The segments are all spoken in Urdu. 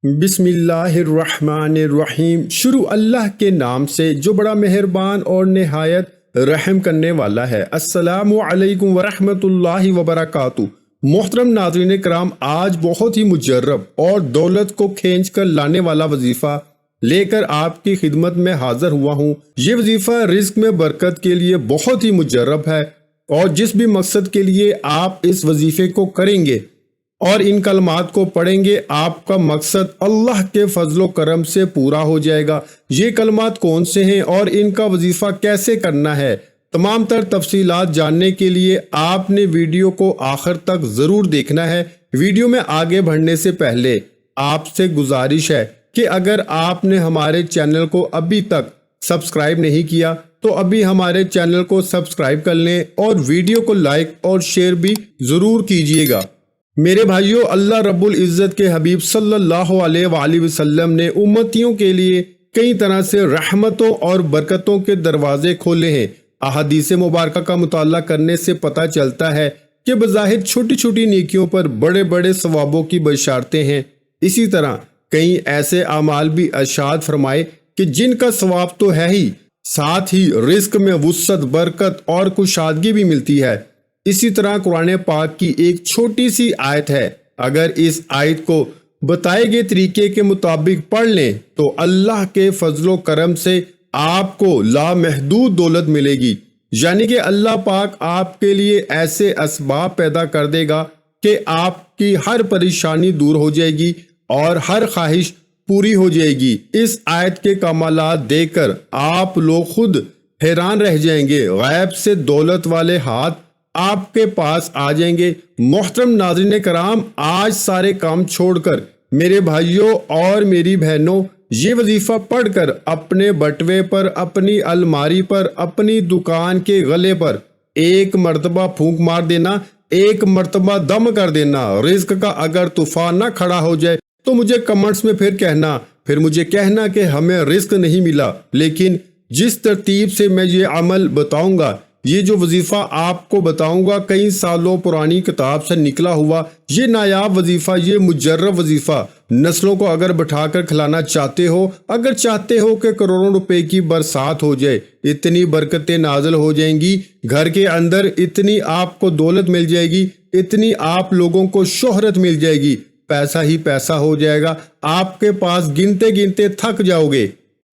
بسم اللہ الرحمن الرحیم۔ شروع اللہ کے نام سے جو بڑا مہربان اور نہایت رحم کرنے والا ہے۔ السلام علیکم ورحمۃ اللہ وبرکاتہ۔ محترم ناظرین کرام، آج بہت ہی مجرب اور دولت کو کھینچ کر لانے والا وظیفہ لے کر آپ کی خدمت میں حاضر ہوا ہوں۔ یہ وظیفہ رزق میں برکت کے لیے بہت ہی مجرب ہے، اور جس بھی مقصد کے لیے آپ اس وظیفے کو کریں گے اور ان کلمات کو پڑھیں گے، آپ کا مقصد اللہ کے فضل و کرم سے پورا ہو جائے گا۔ یہ کلمات کون سے ہیں اور ان کا وظیفہ کیسے کرنا ہے، تمام تر تفصیلات جاننے کے لیے آپ نے ویڈیو کو آخر تک ضرور دیکھنا ہے۔ ویڈیو میں آگے بڑھنے سے پہلے آپ سے گزارش ہے کہ اگر آپ نے ہمارے چینل کو ابھی تک سبسکرائب نہیں کیا تو ابھی ہمارے چینل کو سبسکرائب کر لیں اور ویڈیو کو لائک اور شیئر بھی ضرور کیجیے گا۔ میرے بھائیو، اللہ رب العزت کے حبیب صلی اللہ علیہ وآلہ وسلم نے امتیوں کے لیے کئی طرح سے رحمتوں اور برکتوں کے دروازے کھولے ہیں۔ احادیث مبارکہ کا مطالعہ کرنے سے پتہ چلتا ہے کہ بظاہر چھوٹی چھوٹی نیکیوں پر بڑے بڑے ثوابوں کی بشارتیں ہیں۔ اسی طرح کئی ایسے اعمال بھی ارشاد فرمائے کہ جن کا ثواب تو ہے ہی، ساتھ ہی رزق میں وسعت، برکت اور کشادگی بھی ملتی ہے۔ اسی طرح قرآن پاک کی ایک چھوٹی سی آیت ہے، اگر اس آیت کو بتائے گئے طریقے کے مطابق پڑھ لیں تو اللہ کے فضل و کرم سے آپ کو لامحدود دولت ملے گی۔ یعنی کہ اللہ پاک آپ کے لیے ایسے اسباب پیدا کر دے گا کہ آپ کی ہر پریشانی دور ہو جائے گی اور ہر خواہش پوری ہو جائے گی۔ اس آیت کے کمالات دیکھ کر آپ لوگ خود حیران رہ جائیں گے، غیب سے دولت والے ہاتھ آپ کے پاس آ جائیں گے۔ محترم ناظرین کرام، آج سارے کام چھوڑ کر میرے بھائیوں اور میری بہنوں، یہ وظیفہ پڑھ کر اپنے بٹوے پر، اپنی الماری پر، اپنی دکان کے غلے پر ایک مرتبہ پھونک مار دینا، ایک مرتبہ دم کر دینا۔ رزق کا اگر طوفان نہ کھڑا ہو جائے تو مجھے کمنٹس میں پھر مجھے کہنا کہ ہمیں رزق نہیں ملا۔ لیکن جس ترتیب سے میں یہ عمل بتاؤں گا، یہ جو وظیفہ آپ کو بتاؤں گا، کئی سالوں پرانی کتاب سے نکلا ہوا یہ نایاب وظیفہ، یہ مجرب وظیفہ، نسلوں کو اگر بٹھا کر کھلانا چاہتے ہو، اگر چاہتے ہو کہ کروڑوں روپے کی برسات ہو جائے، اتنی برکتیں نازل ہو جائیں گی گھر کے اندر، اتنی آپ کو دولت مل جائے گی، اتنی آپ لوگوں کو شہرت مل جائے گی، پیسہ ہی پیسہ ہو جائے گا، آپ کے پاس گنتے گنتے تھک جاؤ گے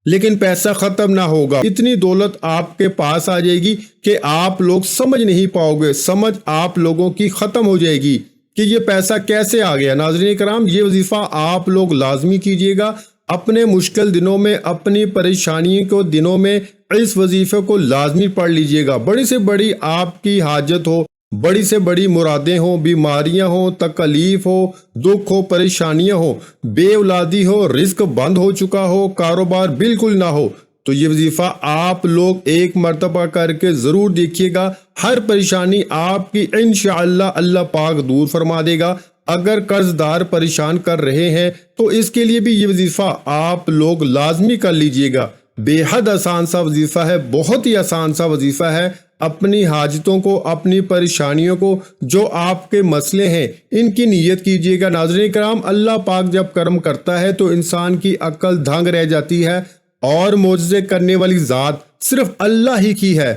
لیکن پیسہ ختم نہ ہوگا۔ اتنی دولت آپ کے پاس آ جائے گی کہ آپ لوگ سمجھ نہیں پاؤ گے، سمجھ آپ لوگوں کی ختم ہو جائے گی کہ یہ پیسہ کیسے آ گیا۔ ناظرین کرام، یہ وظیفہ آپ لوگ لازمی کیجئے گا۔ اپنے مشکل دنوں میں، اپنی پریشانی کو دنوں میں اس وظیفے کو لازمی پڑھ لیجئے گا۔ بڑی سے بڑی آپ کی حاجت ہو، بڑی سے بڑی مرادیں ہوں، بیماریاں ہوں، تکلیف ہو، دکھ ہو، پریشانیاں ہوں، بے اولادی ہو، رزق بند ہو چکا ہو، کاروبار بالکل نہ ہو، تو یہ وظیفہ آپ لوگ ایک مرتبہ کر کے ضرور دیکھیے گا۔ ہر پریشانی آپ کی انشاءاللہ اللہ پاک دور فرما دے گا۔ اگر قرض دار پریشان کر رہے ہیں تو اس کے لیے بھی یہ وظیفہ آپ لوگ لازمی کر لیجئے گا۔ بے حد آسان سا وظیفہ ہے، بہت ہی آسان سا وظیفہ ہے۔ اپنی حاجتوں کو، اپنی پریشانیوں کو، جو آپ کے مسئلے ہیں، ان کی نیت کیجئے گا۔ ناظرین کرام، اللہ پاک جب کرم کرتا ہے تو انسان کی عقل دھنگ رہ جاتی ہے، اور معجزے کرنے والی ذات صرف اللہ ہی کی ہے۔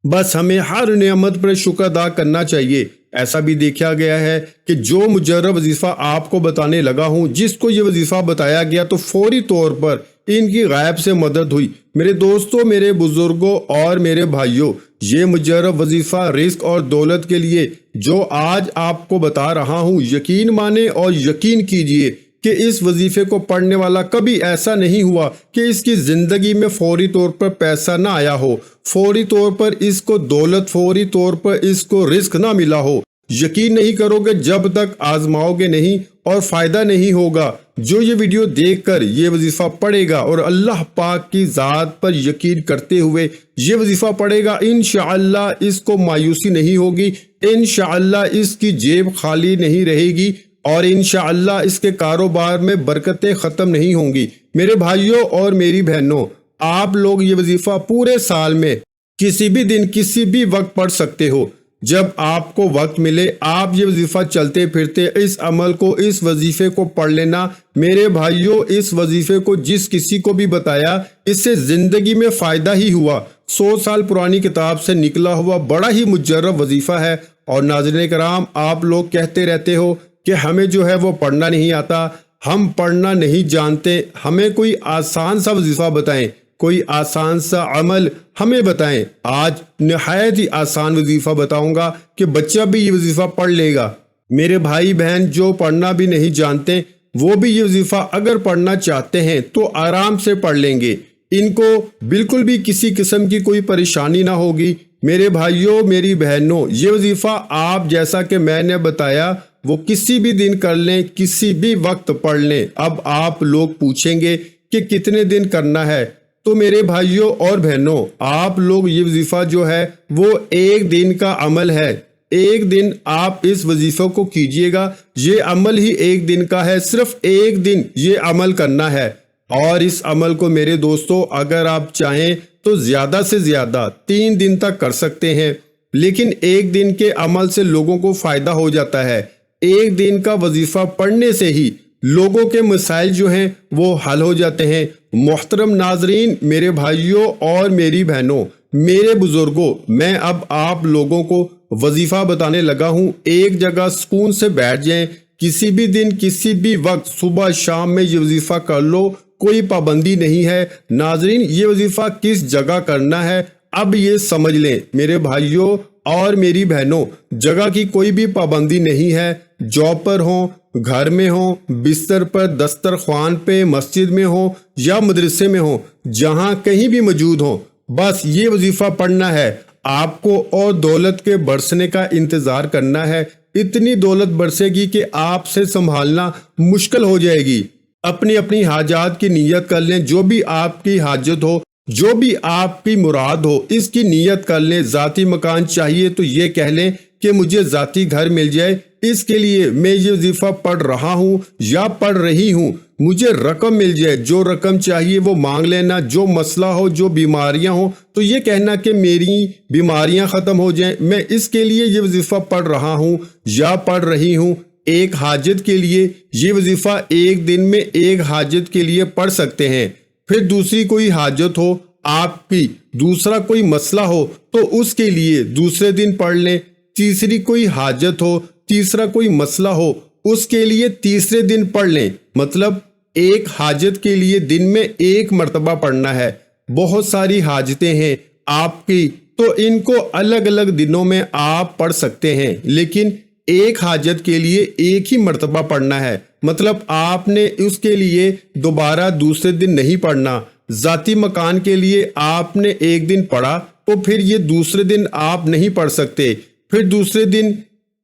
بس ہمیں ہر نعمت پر شکر ادا کرنا چاہیے۔ ایسا بھی دیکھا گیا ہے کہ جو مجرب وظیفہ آپ کو بتانے لگا ہوں، جس کو یہ وظیفہ بتایا گیا تو فوری طور پر ان کی غیب سے مدد ہوئی۔ میرے دوستوں، میرے بزرگوں اور میرے بھائیوں، یہ مجرب وظیفہ رزق اور دولت کے لیے جو آج آپ کو بتا رہا ہوں، یقین مانیں اور یقین کیجئے کہ اس وظیفے کو پڑھنے والا کبھی ایسا نہیں ہوا کہ اس کی زندگی میں فوری طور پر پیسہ نہ آیا ہو، فوری طور پر اس کو دولت، فوری طور پر اس کو رزق نہ ملا ہو۔ یقین نہیں کرو گے جب تک آزماؤ گے نہیں، اور فائدہ نہیں ہوگا۔ جو یہ ویڈیو دیکھ کر یہ وظیفہ پڑھے گا اور اللہ پاک کی ذات پر یقین کرتے ہوئے یہ وظیفہ پڑھے گا، انشاءاللہ اس کو مایوسی نہیں ہوگی، انشاءاللہ اس کی جیب خالی نہیں رہے گی، اور انشاءاللہ اس کے کاروبار میں برکتیں ختم نہیں ہوں گی۔ میرے بھائیوں اور میری بہنوں، آپ لوگ یہ وظیفہ پورے سال میں کسی بھی دن، کسی بھی وقت پڑھ سکتے ہو۔ جب آپ کو وقت ملے آپ یہ وظیفہ چلتے پھرتے اس عمل کو، اس وظیفے کو پڑھ لینا۔ میرے بھائیوں، اس وظیفے کو جس کسی کو بھی بتایا اس سے زندگی میں فائدہ ہی ہوا۔ 100 سال پرانی کتاب سے نکلا ہوا بڑا ہی مجرب وظیفہ ہے۔ اور ناظرین کرام، آپ لوگ کہتے رہتے ہو کہ ہمیں جو ہے وہ پڑھنا نہیں آتا، ہم پڑھنا نہیں جانتے، ہمیں کوئی آسان سا وظیفہ بتائیں، کوئی آسان سا عمل ہمیں بتائیں۔ آج نہایت ہی آسان وظیفہ بتاؤں گا کہ بچہ بھی یہ وظیفہ پڑھ لے گا۔ میرے بھائی بہن جو پڑھنا بھی نہیں جانتے وہ بھی یہ وظیفہ اگر پڑھنا چاہتے ہیں تو آرام سے پڑھ لیں گے، ان کو بالکل بھی کسی قسم کی کوئی پریشانی نہ ہوگی۔ میرے بھائیوں، میری بہنوں، یہ وظیفہ آپ جیسا کہ میں نے بتایا وہ کسی بھی دن کر لیں، کسی بھی وقت پڑھ لیں۔ اب آپ لوگ پوچھیں گے کہ کتنے دن کرنا ہے، تو میرے بھائیوں اور بہنوں، آپ لوگ یہ وظیفہ جو ہے وہ ایک دن کا عمل ہے۔ ایک دن آپ اس وظیفے کو کیجئے گا، یہ عمل ہی ایک دن کا ہے، صرف ایک دن یہ عمل کرنا ہے۔ اور اس عمل کو میرے دوستو اگر آپ چاہیں تو زیادہ سے زیادہ 3 دن تک کر سکتے ہیں، لیکن ایک دن کے عمل سے لوگوں کو فائدہ ہو جاتا ہے۔ ایک دن کا وظیفہ پڑھنے سے ہی لوگوں کے مسائل جو ہیں وہ حل ہو جاتے ہیں۔ محترم ناظرین، میرے بھائیوں اور میری بہنوں، میرے بزرگوں، میں اب آپ لوگوں کو وظیفہ بتانے لگا ہوں۔ ایک جگہ سکون سے بیٹھ جائیں، کسی بھی دن کسی بھی وقت صبح شام میں یہ وظیفہ کر لو، کوئی پابندی نہیں ہے۔ ناظرین، یہ وظیفہ کس جگہ کرنا ہے اب یہ سمجھ لیں میرے بھائیوں اور میری بہنوں، جگہ کی کوئی بھی پابندی نہیں ہے۔ جاب پر ہوں، گھر میں ہوں، بستر پر، دسترخوان پہ، مسجد میں ہوں یا مدرسے میں ہوں، جہاں کہیں بھی موجود ہوں، بس یہ وظیفہ پڑھنا ہے۔ آپ کو اور دولت کے برسنے کا انتظار کرنا ہے۔ اتنی دولت برسے گی کہ آپ سے سنبھالنا مشکل ہو جائے گی۔ اپنی اپنی حاجات کی نیت کر لیں، جو بھی آپ کی حاجت ہو، جو بھی آپ کی مراد ہو، اس کی نیت کر لیں۔ ذاتی مکان چاہیے تو یہ کہہ لیں کہ مجھے ذاتی گھر مل جائے، اس کے لیے میں یہ وظیفہ پڑھ رہا ہوں یا پڑھ رہی ہوں۔ مجھے رقم مل جائے، جو رقم چاہیے وہ مانگ لینا۔ جو مسئلہ ہو، جو بیماریاں ہوں تو یہ کہنا کہ میری بیماریاں ختم ہو جائیں، میں اس کے لیے یہ وظیفہ پڑھ رہا ہوں یا پڑھ رہی ہوں۔ ایک حاجت کے لیے یہ وظیفہ ایک دن میں ایک حاجت کے لیے پڑھ سکتے ہیں۔ پھر دوسری کوئی حاجت ہو آپ کی، دوسرا کوئی مسئلہ ہو تو اس کے لیے دوسرے دن پڑھ لیں۔ تیسری کوئی حاجت ہو، تیسرا کوئی مسئلہ ہو، اس کے لیے تیسرے دن پڑھ لیں۔ مطلب ایک حاجت کے لیے دن میں ایک مرتبہ پڑھنا ہے۔ بہت ساری حاجتیں ہیں آپ کی تو ان کو الگ الگ دنوں میں آپ پڑھ سکتے ہیں، لیکن ایک حاجت کے لیے ایک ہی مرتبہ پڑھنا ہے۔ مطلب آپ نے اس کے لیے دوبارہ دوسرے دن نہیں پڑھنا۔ ذاتی مکان کے لیے آپ نے ایک دن پڑھا تو پھر یہ دوسرے دن آپ نہیں پڑھ سکتے، پھر دوسرے دن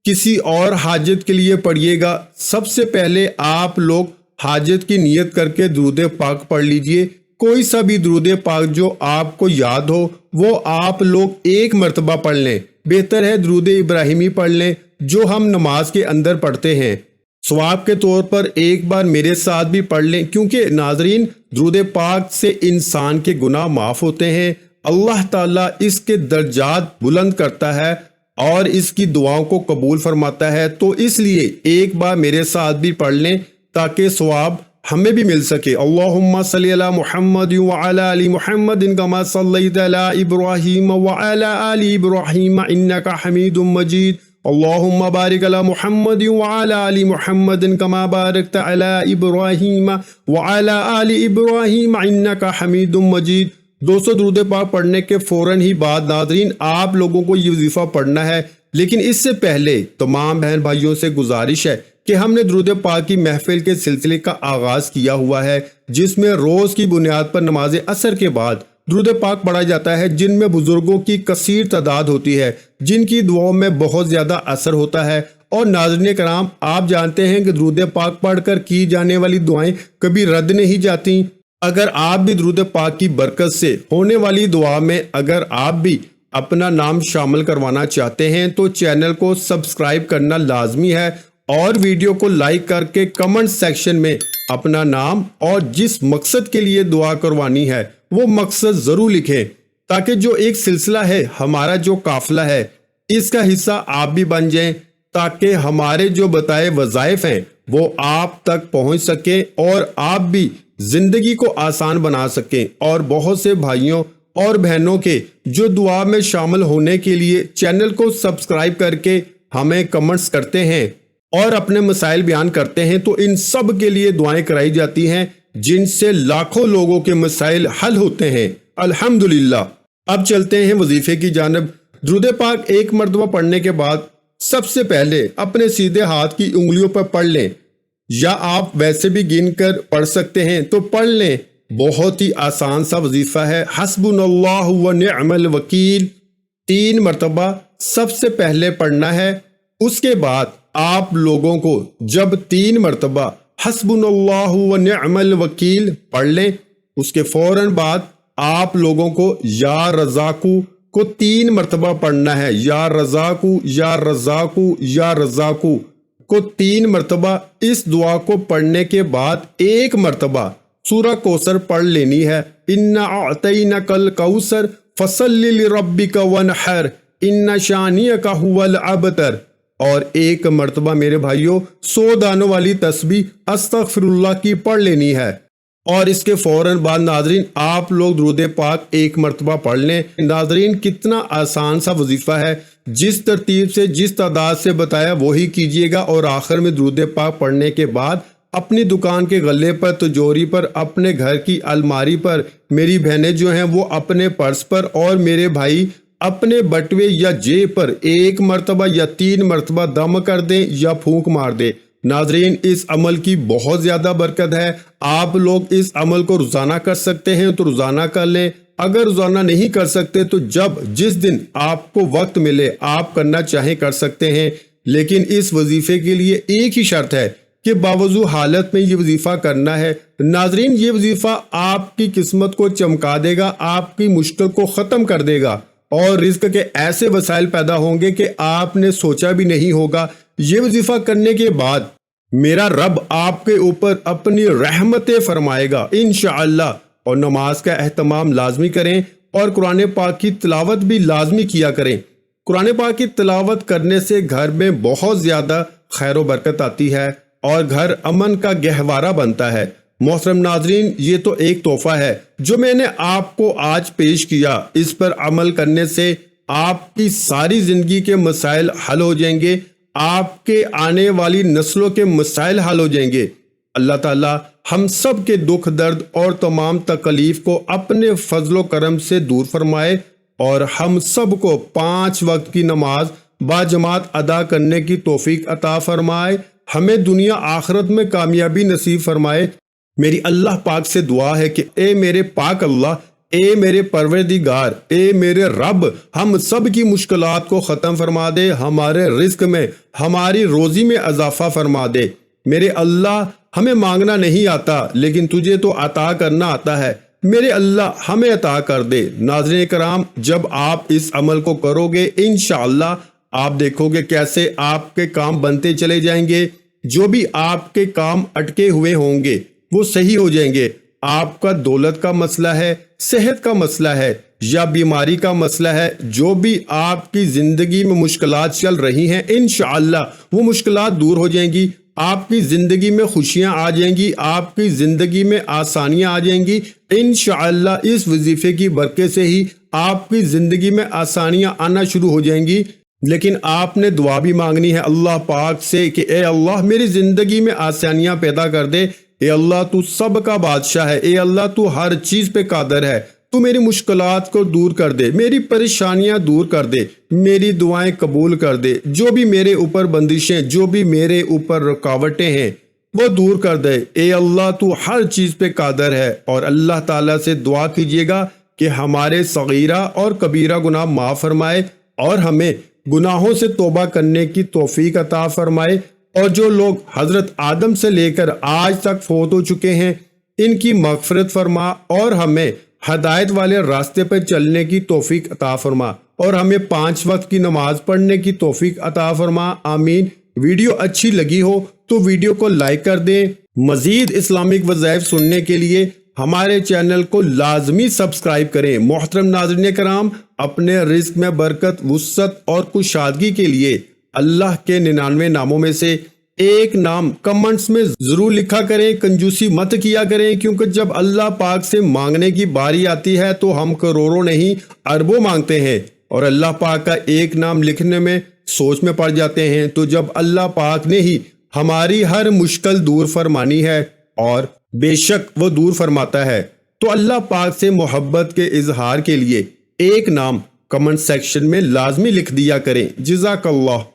کسی اور حاجت کے لیے پڑھیے گا۔ سب سے پہلے آپ لوگ حاجت کی نیت کر کے درود پاک پڑھ لیجئے۔ کوئی سا بھی درود پاک جو آپ کو یاد ہو وہ آپ لوگ ایک مرتبہ پڑھ لیں۔ بہتر ہے درود ابراہیمی پڑھ لیں جو ہم نماز کے اندر پڑھتے ہیں۔ ثواب کے طور پر ایک بار میرے ساتھ بھی پڑھ لیں، کیونکہ ناظرین درود پاک سے انسان کے گناہ معاف ہوتے ہیں، اللہ تعالیٰ اس کے درجات بلند کرتا ہے اور اس کی دعاؤں کو قبول فرماتا ہے۔ تو اس لیے ایک بار میرے ساتھ بھی پڑھ لیں تاکہ ثواب ہمیں بھی مل سکے۔ اللہم صلی علی محمد وعلی آل محمد کما صلیت علی ابراہیم وعلی آل ابراہیم انک حمید مجید۔ اللہم بارک علی محمد وعلی آل محمد کما بارکت علی ابراہیم وعلی آل ابراہیم انک حمید مجید۔ 200 درود پاک پڑھنے کے فوراً ہی بعد ناظرین آپ لوگوں کو یہ وظیفہ پڑھنا ہے، لیکن اس سے پہلے تمام بہن بھائیوں سے گزارش ہے کہ ہم نے درود پاک کی محفل کے سلسلے کا آغاز کیا ہوا ہے، جس میں روز کی بنیاد پر نماز عصر کے بعد درود پاک پڑھا جاتا ہے، جن میں بزرگوں کی کثیر تعداد ہوتی ہے، جن کی دعاؤں میں بہت زیادہ اثر ہوتا ہے۔ اور ناظرین کرام، آپ جانتے ہیں کہ درود پاک پڑھ کر کی جانے والی دعائیں کبھی رد نہیں جاتی۔ اگر آپ بھی درود پاک کی برکت سے ہونے والی دعا میں اگر آپ بھی اپنا نام شامل کروانا چاہتے ہیں تو چینل کو سبسکرائب کرنا لازمی ہے، اور ویڈیو کو لائک کر کے کمنٹ سیکشن میں اپنا نام اور جس مقصد کے لیے دعا کروانی ہے وہ مقصد ضرور لکھیں، تاکہ جو ایک سلسلہ ہے، ہمارا جو قافلہ ہے، اس کا حصہ آپ بھی بن جائیں تاکہ ہمارے جو بتائے وظائف ہیں وہ آپ تک پہنچ سکیں اور آپ بھی زندگی کو آسان بنا سکیں۔ اور بہت سے بھائیوں اور بہنوں کے جو دعا میں شامل ہونے کے لیے چینل کو سبسکرائب کر کے ہمیں کمنٹس کرتے ہیں اور اپنے مسائل بیان کرتے ہیں، تو ان سب کے لیے دعائیں کرائی جاتی ہیں جن سے لاکھوں لوگوں کے مسائل حل ہوتے ہیں الحمدللہ۔ اب چلتے ہیں وظیفے کی جانب۔ درود پاک ایک مرتبہ پڑھنے کے بعد سب سے پہلے اپنے سیدھے ہاتھ کی انگلیوں پر پڑھ لیں، یا آپ ویسے بھی گن کر پڑھ سکتے ہیں تو پڑھ لیں۔ بہت ہی آسان سا وظیفہ ہے، حسبنا اللہ و نعم الوکیل 3 مرتبہ سب سے پہلے پڑھنا ہے۔ اس کے بعد آپ لوگوں کو جب 3 مرتبہ حسبنا اللہ و نعم الوکیل پڑھ لیں، اس کے فوراً بعد آپ لوگوں کو یا رزاقو کو 3 مرتبہ پڑھنا ہے، یا رزاقو یا رزاقو یا رزاقو کو 3 مرتبہ۔ اس دعا کو پڑھنے کے بعد 1 مرتبہ سورہ کوثر پڑھ لینی ہے، اِنَّا أَعْطَيْنَكَ الْكَوْثَرَ فَصَلِّ لِرَبِّكَ وَانْحَرْ إِنَّ شَانِئَكَ هُوَ الْأَبْتَرُ۔ اور 1 مرتبہ میرے بھائیوں 100 دانوں والی تسبیح استغفر اللہ کی پڑھ لینی ہے۔ اور اس کے فوراً بعد ناظرین آپ لوگ درود پاک 1 مرتبہ پڑھ لیں۔ ناظرین کتنا آسان سا وظیفہ ہے، جس ترتیب سے جس تعداد سے بتایا وہی کیجئے گا، اور آخر میں درود پاک پڑھنے کے بعد اپنی دکان کے غلے پر، تجوری پر، اپنے گھر کی الماری پر، میری بہنیں جو ہیں وہ اپنے پرس پر، اور میرے بھائی اپنے بٹوے یا جیب پر 1 مرتبہ یا 3 مرتبہ دم کر دیں یا پھونک مار دیں۔ ناظرین اس عمل کی بہت زیادہ برکت ہے، آپ لوگ اس عمل کو روزانہ کر سکتے ہیں تو روزانہ کر لیں، اگر روزانہ نہیں کر سکتے تو جس دن آپ کو وقت ملے آپ کرنا چاہیں کر سکتے ہیں۔ لیکن اس وظیفے کے لیے ایک ہی شرط ہے کہ باوضو حالت میں یہ وظیفہ کرنا ہے۔ ناظرین یہ وظیفہ آپ کی قسمت کو چمکا دے گا، آپ کی مشکل کو ختم کر دے گا، اور رزق کے ایسے وسائل پیدا ہوں گے کہ آپ نے سوچا بھی نہیں ہوگا۔ یہ وظیفہ کرنے کے بعد میرا رب آپ کے اوپر اپنی رحمتیں فرمائے گا انشاءاللہ۔ اور نماز کا اہتمام لازمی کریں اور قرآن پاک کی تلاوت بھی لازمی کیا کریں۔ قرآن پاک کی تلاوت کرنے سے گھر میں بہت زیادہ خیر و برکت آتی ہے اور گھر امن کا گہوارہ بنتا ہے۔ محترم ناظرین یہ تو ایک تحفہ ہے جو میں نے آپ کو آج پیش کیا، اس پر عمل کرنے سے آپ کی ساری زندگی کے مسائل حل ہو جائیں گے، آپ کے آنے والی نسلوں کے مسائل حل ہو جائیں گے۔ اللہ تعالی ہم سب کے دکھ درد اور تمام تکلیف کو اپنے فضل و کرم سے دور فرمائے، اور ہم سب کو 5 وقت کی نماز باجماعت ادا کرنے کی توفیق عطا فرمائے، ہمیں دنیا آخرت میں کامیابی نصیب فرمائے۔ میری اللہ پاک سے دعا ہے کہ اے میرے پاک اللہ، اے میرے پروردگار، اے میرے رب، ہم سب کی مشکلات کو ختم فرما دے، ہمارے رزق میں، ہماری روزی میں اضافہ فرما دے۔ میرے اللہ ہمیں مانگنا نہیں آتا لیکن تجھے تو عطا کرنا آتا ہے، میرے اللہ ہمیں عطا کر دے۔ ناظرین کرام جب آپ اس عمل کو کرو گے انشاءاللہ آپ دیکھو گے کیسے آپ کے کام بنتے چلے جائیں گے، جو بھی آپ کے کام اٹکے ہوئے ہوں گے وہ صحیح ہو جائیں گے۔ آپ کا دولت کا مسئلہ ہے، صحت کا مسئلہ ہے یا بیماری کا مسئلہ ہے، جو بھی آپ کی زندگی میں مشکلات چل رہی ہیں انشاءاللہ وہ مشکلات دور ہو جائیں گی، آپ کی زندگی میں خوشیاں آ جائیں گی، آپ کی زندگی میں آسانیاں آ جائیں گی انشاءاللہ۔ اس وظیفے کی برکت سے ہی آپ کی زندگی میں آسانیاں آنا شروع ہو جائیں گی۔ لیکن آپ نے دعا بھی مانگنی ہے اللہ پاک سے کہ اے اللہ میری زندگی میں آسانیاں پیدا کر دے، اے اللہ تو سب کا بادشاہ ہے، اے اللہ تو ہر چیز پہ قادر ہے، تو میری مشکلات کو دور کر دے، میری پریشانیاں دور کر دے، میری دعائیں قبول کر دے، جو بھی میرے اوپر بندشیں، جو بھی میرے اوپر رکاوٹیں ہیں وہ دور کر دے، اے اللہ تو ہر چیز پہ قادر ہے۔ اور اللہ تعالیٰ سے دعا کیجیے گا کہ ہمارے صغیرہ اور کبیرہ گناہ معاف فرمائے اور ہمیں گناہوں سے توبہ کرنے کی توفیق عطا فرمائے، اور جو لوگ حضرت آدم سے لے کر آج تک فوت ہو چکے ہیں ان کی مغفرت فرما اور ہمیں ہدایت والے راستے پر چلنے کی توفیق عطا فرما، اور ہمیں 5 وقت کی نماز پڑھنے کی توفیق عطا فرما، آمین۔ ویڈیو اچھی لگی ہو تو ویڈیو کو لائک کر دیں۔ مزید اسلامک وظائف سننے کے لیے ہمارے چینل کو لازمی سبسکرائب کریں۔ محترم ناظرین کرام، اپنے رزق میں برکت، وسعت اور کشادگی کے لیے اللہ کے 99 ناموں میں سے ایک نام کمنٹس میں ضرور لکھا کریں۔ کنجوسی مت کیا کریں، کیونکہ جب اللہ پاک سے مانگنے کی باری آتی ہے تو ہم کروڑوں نہیں اربوں مانگتے ہیں، اور اللہ پاک کا ایک نام لکھنے میں سوچ میں پڑ جاتے ہیں۔ تو جب اللہ پاک نے ہی ہماری ہر مشکل دور فرمانی ہے، اور بے شک وہ دور فرماتا ہے، تو اللہ پاک سے محبت کے اظہار کے لیے ایک نام کمنٹ سیکشن میں لازمی لکھ دیا کریں۔ جزاک اللہ۔